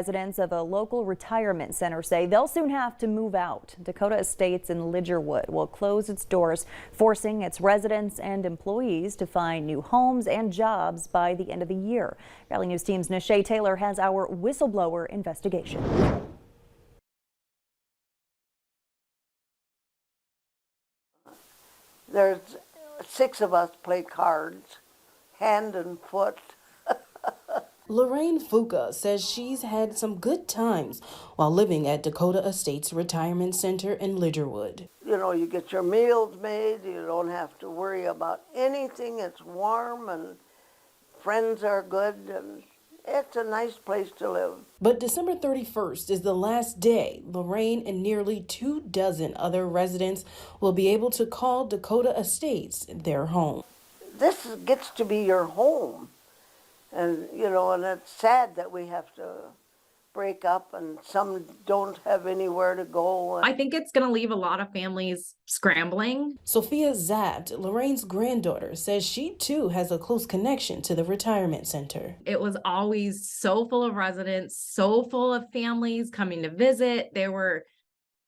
Residents of a local retirement center say they'll soon have to move out. Dakota Estates in Lidgerwood will close its doors, forcing its residents and employees to find new homes and jobs by the end of the year. Valley News Team's Nishay Taylor has our whistleblower investigation. There's 6 of us play cards, hand and foot. Lorraine Fuca says she's had some good times while living at Dakota Estates Retirement Center in Lidgerwood. You know, you get your meals made, you don't have to worry about anything, it's warm and friends are good and it's a nice place to live. But December 31st is the last day Lorraine and nearly 24 other residents will be able to call Dakota Estates their home. This gets to be your home. And, you know, and it's sad that we have to break up and some don't have anywhere to go. I think it's going to leave a lot of families scrambling. Sophia Zabt, Lorraine's granddaughter, says she too has a close connection to the retirement center. It was always so full of residents, so full of families coming to visit. There were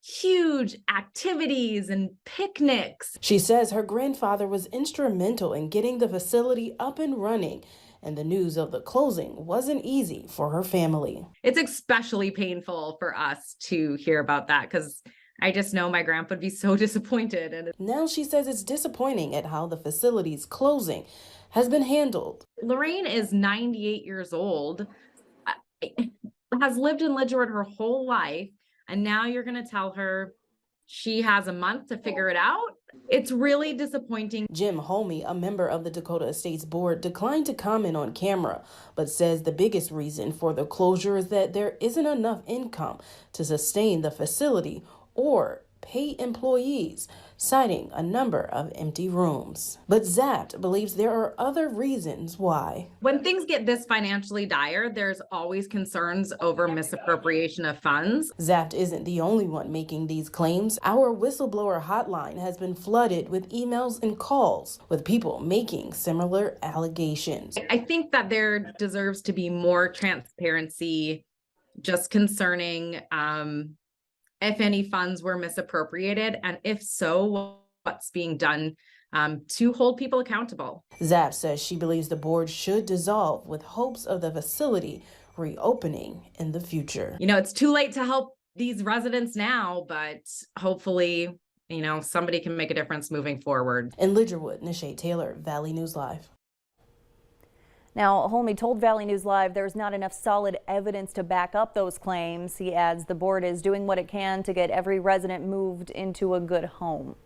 huge activities and picnics. She says her grandfather was instrumental in getting the facility up and running, and the news of the closing wasn't easy for her family. It's especially painful for us to hear about that because I just know my grandpa would be so disappointed. And now she says it's disappointing at how the facility's closing has been handled. Lorraine is 98 years old, has lived in Lidgerwood her whole life, and now you're going to tell her she has a month to figure it out? It's really disappointing. Jim Holme, a member of the Dakota Estates board, declined to comment on camera, but says the biggest reason for the closure is that there isn't enough income to sustain the facility or pay employees, citing a number of empty rooms. But Zapt believes there are other reasons why. When things get this financially dire, there's always concerns over misappropriation of funds. Zapt isn't the only one making these claims. Our whistleblower hotline has been flooded with emails and calls with people making similar allegations. I think that there deserves to be more transparency just concerning if any funds were misappropriated, and if so, what's being done to hold people accountable. Zapp says she believes the board should dissolve with hopes of the facility reopening in the future. You know, it's too late to help these residents now, but hopefully, you know, somebody can make a difference moving forward. In Lidgerwood, Nishay Taylor, Valley News Live. Now, Holme told Valley News Live there's not enough solid evidence to back up those claims. He adds the board is doing what it can to get every resident moved into a good home.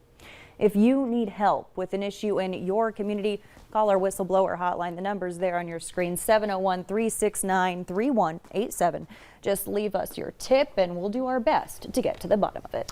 If you need help with an issue in your community, call our whistleblower hotline. The number's there on your screen, 701-369-3187. Just leave us your tip and we'll do our best to get to the bottom of it.